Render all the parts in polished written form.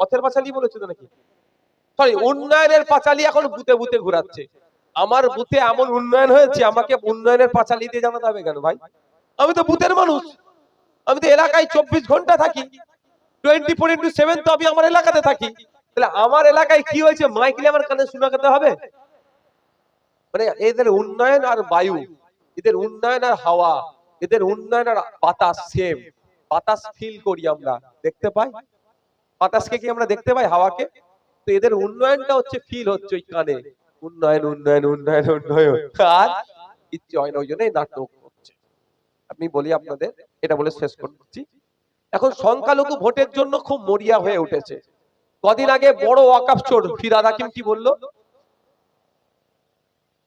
পথের পাঁচালী বলেছে তো নাকি, সরি উন্নয়নের পাঁচালী এখন বুতে বুতে ঘুরাচ্ছে। আমার বুতে এমন উন্নয়ন হয়েছে, আমাকে উন্নয়নের পাঁচালী দিয়ে জানাতে হবে কেন ভাই? আমি তো বুথের মানুষ, আমি তো এলাকায় 24 ঘন্টা থাকি, 24/7 তো আমি আমার এলাকাতে থাকি। তাহলে আমার এলাকায় কি হয়েছে মাইকলে আমার কানে শোনাতে হবে? মানে এদের উন্নয়ন আর বায়ু, এদের উন্নয়ন আর হাওয়া, এদের উন্নয়ন আর বাতাস সেম। বাতাস ফিল করি আমরা, দেখতে পাই বাতাসকে, কি আমরা দেখতে পাই হাওয়াকে? তো এদের উন্নয়নটা হচ্ছে ফিল হচ্ছে ওই কানে, উন্নয়ন উন্নয়ন উন্নয়ন উন্নয়ন, আর ইচ্ছে হয় না, ওই জন্যই নাটক হচ্ছে। আমি বলি আপনাদের, এটা বলে শেষ করছি। এখন সংখ্যালঘু ভোটের জন্য খুব মরিয়া হয়ে উঠেছে। কদিন আগে বড় ওয়াকফ চোর ফিরহাদ হাকিম কি বললো?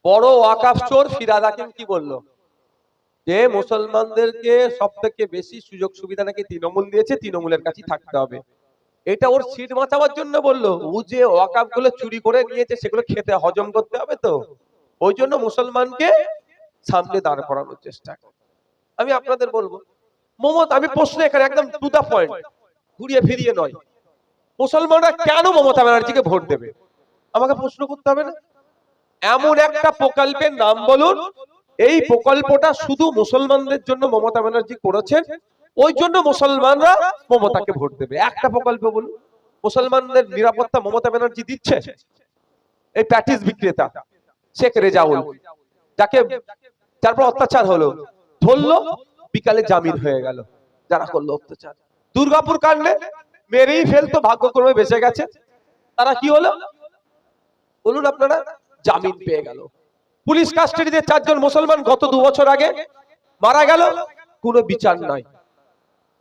বড় ওয়াকফ চোর ফিরহাদ হাকিম কি বললো? যে মুসলমানদেরকে সব থেকে বেশি সুযোগ সুবিধা নাকি তৃণমূল দিয়েছে, তৃণমূলের কাছেই থাকতে হবে। এটা ওর সিট বাঁচাবার জন্য বললো। ও যে ওয়াকফ গুলো চুরি করে নিয়েছে সেগুলো খেতে হজম করতে হবে, তো ওই জন্য মুসলমানকে সামনে দাঁড় করানোর চেষ্টা করে। আমি আপনাদের বলবো, মমতা, আমি প্রশ্ন এখানে একদম টু দা পয়েন্ট, ঘুরিয়ে ফিরিয়ে নয়, মুসলমানরা কেন মমতা ব্যানার্জিকে ভোট দেবে? আমাকে প্রশ্ন করতে হবে না? এমন একটা প্রকল্পের নাম বলুন, এই প্রকল্পটা শুধু মুসলমানদের জন্য মমতা ব্যানার্জি করেছেন, ওই জন্য মুসলমানরা মমতাকে ভোট দেবে। একটা প্রকল্প বলুন। মুসলমানদের নিরাপত্তা মমতা ব্যানার্জি দিচ্ছে? এই প্যাটিস বিক্রেতা শেখ রেজাউল, যাকে তারপর অত্যাচার হলো, ধরলো, বিকালে জামিন হয়ে গেল, যারা করলো অত্যাচার। দুর্গাপুর কাণ্ডে মেরেই ফেলতো, ভাগ্যক্রমে বেঁচে গেছে। তারা কি হলো বলুন আপনারা? জামিন পেয়ে গেল। পুলিশ কাস্টাডিতে 4 জন মুসলমান গত 2 বছর আগে মারা গেল, কোনো বিচার নাই।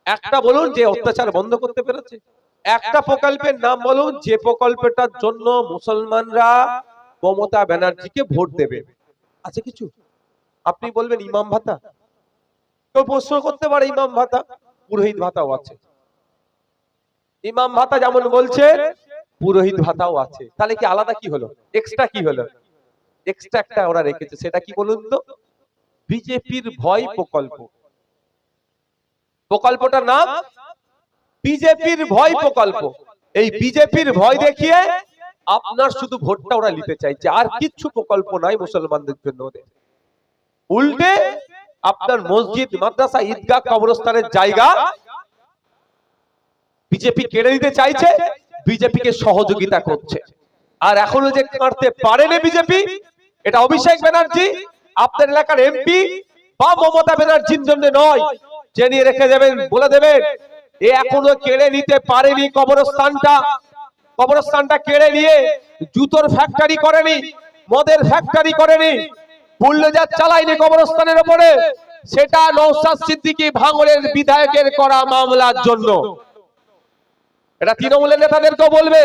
একটা বলুন যে অত্যাচার বন্ধ করতে পেরেছে? একটা প্রকল্পের নাম বলুন যে প্রকল্পটার জন্য মুসলমানরা মমতা ব্যানার্জিকে ভোট দেবে? আছে কিছু? আপনি বলবেন ইমাম ভাতা, কেউ প্রশ্ন করতে পারে ইমাম ভাতা, পুরোহিত ভাতাও আছে। ইমাম ভাতা যেমন বলছে, পুরোহিত ভাতাও আছে। তাহলে কি আলাদা কি হলো? এক্সট্রা কি হলো? এক্সট্রা একটা ওরা রেখেছে, সেটা কি বলুন তো? বিজেপির ভয় প্রকল্প। প্রকল্পটার নাম বিজেপির ভয় প্রকল্প। এই বিজেপির ভয় দেখিয়ে আপনার শুধু ভোটটা ওরা নিতে চাইছে, আর কিচ্ছু প্রকল্প নাই মুসলমানদের জন্য ওদের। উল্টে আপনার মসজিদ, মাদ্রাসা, ঈদগাহ, কবরস্থানের জায়গা বিজেপি কেড়ে নিতে চাইছে, বিজেপিকে সহযোগিতা করছে। আর এখনো যে কাটতে পারেনি বিজেপি, এটা অভিষেক ব্যানার্জি আপনার এলাকার এমপি বা মমতা ব্যানার্জির জন্য নয়, জেনে রেখে যাবেন, বলে দেবেন, এ এখনো কেড়ে নিতে পারেনি কবরস্থানটা। কবরস্থানটা কেড়ে নিয়ে জুতোর ফ্যাক্টরি করেনি, মদের ফ্যাক্টরি করেনি, বুলডোজার চালায়নি কবরস্থানের উপরে। সেটা নওশাদ সিদ্দিকী ভাঙড়ের বিধায়কের করা মামলার জন্য। এটা তৃণমূলের নেতাদেরকেও বলবে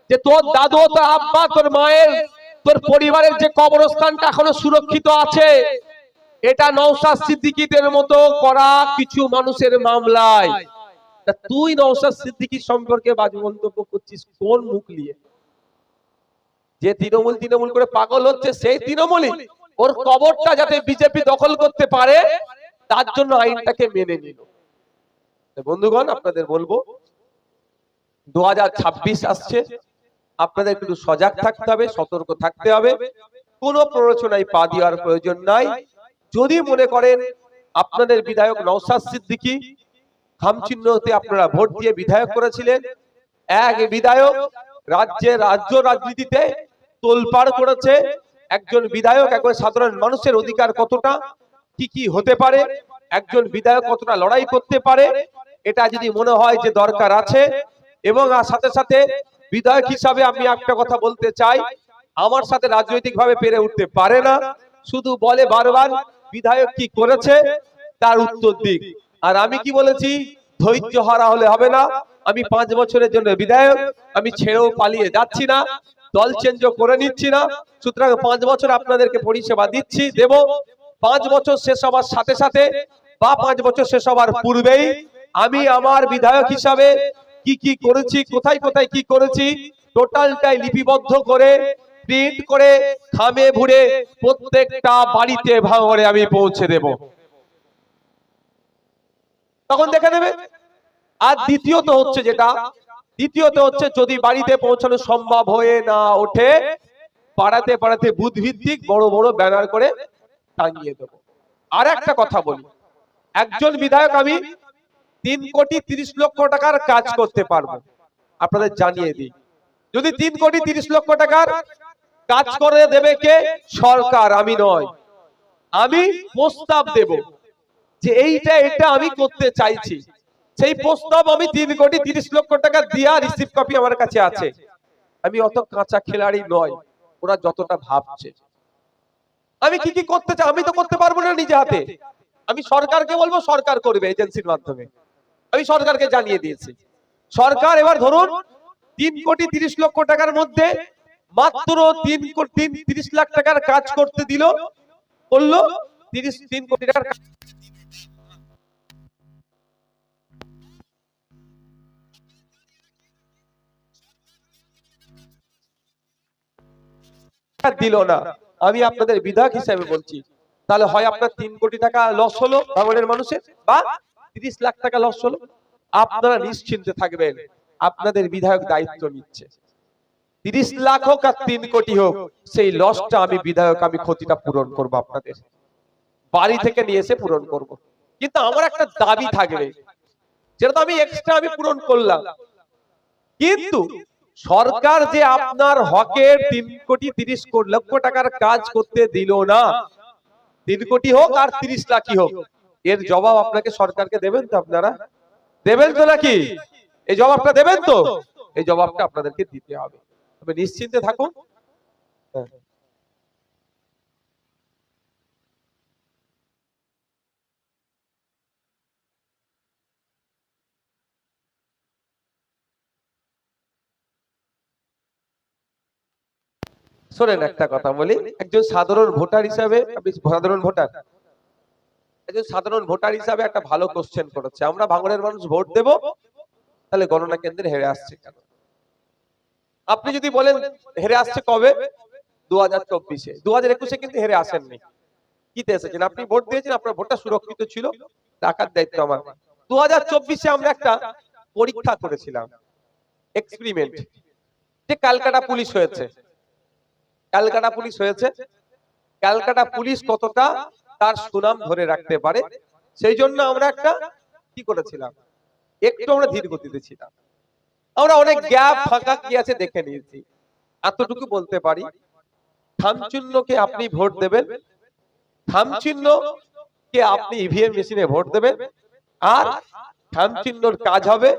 যে তোর দাদু, তোর আব্বা, তোর মায়ের, তোর পরিবারের যে কবরস্থানটা এখনো সুরক্ষিত আছে, এটা নওশাদ সিদ্দিকীদের মতো করা কিছু মানুষের মামলায়। তুই নওশাদ সিদ্দিকী সম্পর্কে বাজে মন্তব্য করছিস কোন মুখ নিয়ে? যে তৃণমূল তৃণমূল করে পাগল হচ্ছে, সেই তৃণমূলই ওর কবরটা যাতে বিজেপি দখল করতে পারে তার জন্য আইনটাকে মেনে নিল। বন্ধুগণ, আপনাদের বলবো 2026 আসছে, আপনাদের একটু সজাগ থাকতে হবে, সতর্ক থাকতে হবে। কোনো প্ররোচনায় পা দেওয়ার প্রয়োজন নাই। যদি মনে করেন আপনাদের বিধায়ক নওশাদ সিদ্দিকী খামচিহ্নতে আপনারা ভোট দিয়ে বিধায়ক করেছিলেন, এক বিধায়ক রাজ্য রাজনীতিতে তোলপাড় করেছে, একজন বিধায়ক একজন সাধারণ মানুষের অধিকার কতটা, কি কি হতে পারে, একজন বিধায়ক কতটা লড়াই করতে পারে, এটা যদি মনে হয় যে দরকার আছে, এবং সাথে সাথে বিধায়ক হিসাবে আমি একটা কথা বলতে চাই, আমার সাথে রাজনৈতিকভাবে পেরে উঠতে পারে না, শুধু বলে বারবার বিধায়ক কি করেছে তার উত্তর দিক। আর আমি কি বলেছি, ধৈর্য হারা হলে হবে না। আমি 5 বছরের জন্য বিধায়ক, আমি ছেড়েও পালিয়ে যাচ্ছি না, দল চেঞ্জও করে নিচ্ছি না। সুতরাং 5 বছর আপনাদেরকে পরিষেবা দিচ্ছি, দেব। 5 বছর শেষ হবার সাথে সাথে বা 5 বছর শেষ হবার পূর্বেই আমি আমার বিধায়ক হিসাবে কি কি করেছি, কোথায় কোথায় কি করেছি, টোটালটাই লিপিবদ্ধ করে প্রিন্ট করে খামে ভরে প্রত্যেকটা বাড়িতে ভাঙড়ে আমি পৌঁছে দেব, তখন দেখে নেবে। আর দ্বিতীয়ত হচ্ছে যেটা, দ্বিতীয়ত হচ্ছে যদি বাড়িতে পৌঁছানো সম্ভব হয়ে না ওঠে, পাড়াতে পাড়াতে বুথ ভিত্তিক বড় বড় ব্যানার করে টাঙিয়ে দেব। আর একটা কথা বলি, একজন বিধায়ক আমি 3,30,00,000 টাকার কাজ করতে পারবো, আপনাদের জানিয়ে দিই। যদি 3,30,00,000 টাকার কাজ করে দেবে কে? সরকার, আমি নয়। আমি প্রস্তাব দেব যে এটা আমি করতে চাইছি, সেই প্রস্তাব আমি 3,30,00,000 টাকা দিয়া রিসিভ কপি আমার কাছে আছে। আমি অত কাঁচা খেলাড়ি নয় ওরা যতটা ভাবছে। আমি কি কি করতে চাই আমি তো করতে পারবো না নিজে হাতে, আমি সরকারকে বলবো, সরকার করবে এজেন্সির মাধ্যমে। আমি সরকারকে জানিয়ে দিয়েছি। সরকার এবার ধরুন 3,30,00,000 টাকার মধ্যে মাত্র 3,30,00,000 টাকার কাজ করতে দিল, করলো 3 কোটি টাকার দিল না। আমি আপনাদের বিধায়ক হিসেবে বলছি, তাহলে হয় আপনার 3 কোটি টাকা লস হলো ভাঙনের মানুষের, বা 30 লাখ টাকা লস হলো। আপনারা নিশ্চিন্তে থাকবেন, আপনাদের বিধায়ক দায়িত্ব নিচ্ছে। 30 লাখ হোক আর 3 কোটি হোক, সেই লসটা আমি বিধায়ক, আমি ক্ষতিটা পূরণ করব, আপনাদের বাড়ি থেকে নিয়ে এসে পূরণ করব। কিন্তু আমার একটা দাবি থাকবে, যেটা তো আমি এক্সট্রা আমি পূরণ করলাম, কিন্তু সরকার যে আপনার হকের 3,30,00,000 টাকার কাজ করতে দিল না, 3 কোটি হোক আর 30 লাখই হোক, এর জবাব আপনাকে সরকারকে দেবেন তো? আপনারা দেবেন তো নাকি? এই জবাবটা দেবেন তো? এই জবাবটা আপনাদেরকে দিতে হবে, তবে নিশ্চিন্তে থাকুন। শোনেন, একটা কথা বলি, একজন সাধারণ ভোটার হিসাবে, আপনি সাধারণ ভোটার হিসাবে একটা ভালো কোশ্চেন করেছে, আমরা ভাঙড়ের মানুষ ভোট দেব, তাহলে গণনা কেন্দ্রে হেরে আসছে কেন? আপনি যদি বলেন হেরে আসছে কবে? 2024-এ। 2021-এ কিন্তু হেরে আসেননি। কিতে এসেছেন? আপনি ভোট দিয়েছেন, আপনার ভোটটা সুরক্ষিত ছিল, রাখার দায়িত্ব আমার। 2024-এ আমরা একটা পরীক্ষা করেছিলাম, এক্সপেরিমেন্ট, যে ক্যালকাটা পুলিশ হয়েছে। ক্যালকাটা পুলিশ হয়েছে, ক্যালকাটা পুলিশ কতটা তার সুনাম ধরে রাখতে পারে, সেই জন্য আমরা একটা কি করেছিলাম, একটু আমরা ধীর গতিতে ছিলাম। আমরা অনেক গ্যাপ ফাঁকা কি আছে দেখে নিয়েছি। এতটুকু বলতে পারি, থামচিহ্নকে আপনি ভোট দেবেন, থামচিহ্নকে আপনি ইভিএম মেশিনে ভোট দেবেন, আর থামচিহ্নর কাজ হবে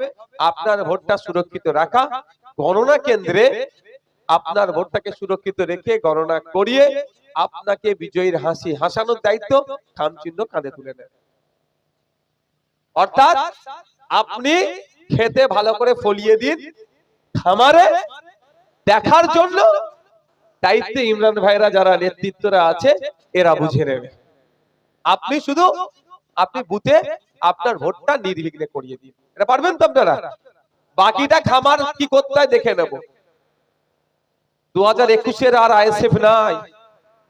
আপনার ভোটটা সুরক্ষিত রাখা। গণনা কেন্দ্রে আপনার ভোটটাকে সুরক্ষিত রেখে গণনা করিয়ে আপনাকে বিজয়ীর হাসি হাসানোর দায়িত্ব থামচিহ্ন কাঁধে তুলে নেন। অর্থাৎ আপনি খেতে ভালো করে ফলিয়ে দিন, খামারে দেখার জন্য দায়িত্বে ইমরান ভাইরা যারা নেতৃত্বরা আছে এরা বুঝে নেবে। আপনি শুধু আপনি বুথে আপনার ভোটটা নির্বিঘ্নে করিয়ে দিন, এটা পারবেন তো আপনারা? বাকিটা খামার কি করতে হয় দেখে নেব। 2021-এর আর আইএসএফ নাই।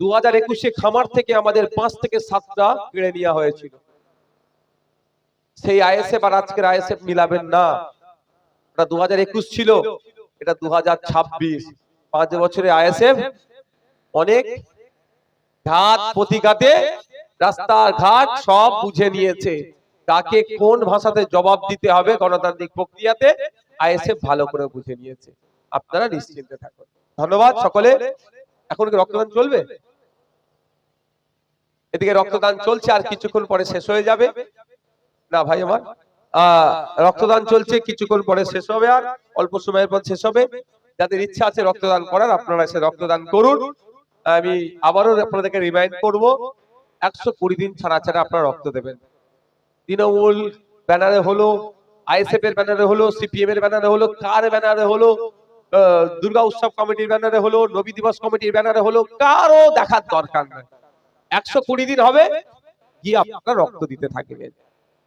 2021-এ খামার থেকে আমাদের 5 থেকে 7টা কেড়ে নেওয়া হয়েছিল। সেই আইএসএফ আর আজকের আইএসএফ মিলাবেন না। এটা 2021 ছিল, এটা 2026। 5 বছরে আইএসএফ অনেক ঘাত প্রতিঘাতে রাস্তা ঘাট সব বুঝে নিয়েছে, তাকে কোন ভাষাতে জবাব দিতে হবে গণতান্ত্রিক প্রক্রিয়াতে আইএসএফ ভালো করে বুঝে নিয়েছে। আপনারা নিশ্চিন্তে থাকুন। ধন্যবাদ সকলে। এখন কি রক্তদান চলবে? এদিকে রক্তদান চলছে, আর কিছুক্ষণ পরে শেষ হয়ে যাবে। না ভাই আমার, রক্তদান চলছে, কিছুক্ষণ পরে শেষ হবে, আর অল্প সময়ের পর শেষ হবে। যাদের ইচ্ছা আছে রক্তদান করার, আপনারা এসে রক্তদান করুন। আমি আবারও আপনাদেরকে রিমাইন্ড করব, 120 দিন ছাড়া ছাড়া আপনারা রক্ত দেবেন। তৃণমূল ব্যানারে হলো, আইএসএফ এর ব্যানারে হলো, সিপিএম এর ব্যানারে হলো, কার ব্যানারে হলো, দুর্গা উৎসব কমিটির ব্যানারে হলো, নবী দিবস কমিটির ব্যানারে হলো, কারো দেখার দরকার নেই। 120 দিন হবে, গিয়ে আপনারা রক্ত দিতে থাকবেন।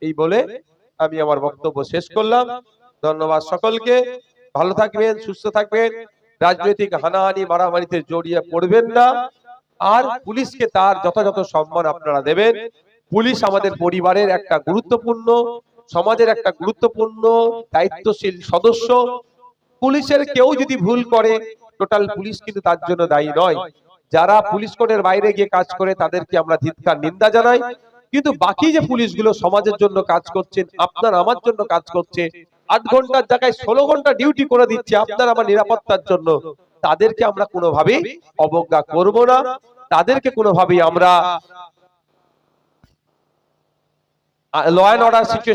এই বলে আমি আমার বক্তব্য শেষ করলাম। ধন্যবাদ সকলকে। ভালো থাকবেন, সুস্থ থাকবেন, রাজনৈতিক হানাহানি মারামারিতে জড়িয়ে পড়বেন না, আর পুলিশকে তার যথাযথ সম্মান আপনারা দেবেন। পুলিশ আমাদের পরিবারের একটা গুরুত্বপূর্ণ, সমাজের একটা গুরুত্বপূর্ণ দায়িত্বশীল সদস্য। পুলিশের কেউ যদি ভুল করে টোটাল পুলিশ কিন্তু তার জন্য দায়ী নয়। যারা পুলিশ কোডের বাইরে গিয়ে কাজ করে তাদেরকে আমরা ধিক্কার নিন্দা জানাই, কিন্তু বাকি যে পুলিশগুলো সমাজের জন্য কাজ করছেন, আপনার আমার জন্য কাজ করছে, 8 ঘন্টার জায়গায় 16 ঘন্টা ডিউটি করে দিচ্ছে আপনার আমার নিরাপত্তার জন্য, তাদেরকে আমরা কোনোভাবেই অবজ্ঞা করব না, তাদেরকে কোনোভাবেই আমরা ল অ্যান্ড অর্ডার সিচুয়েশন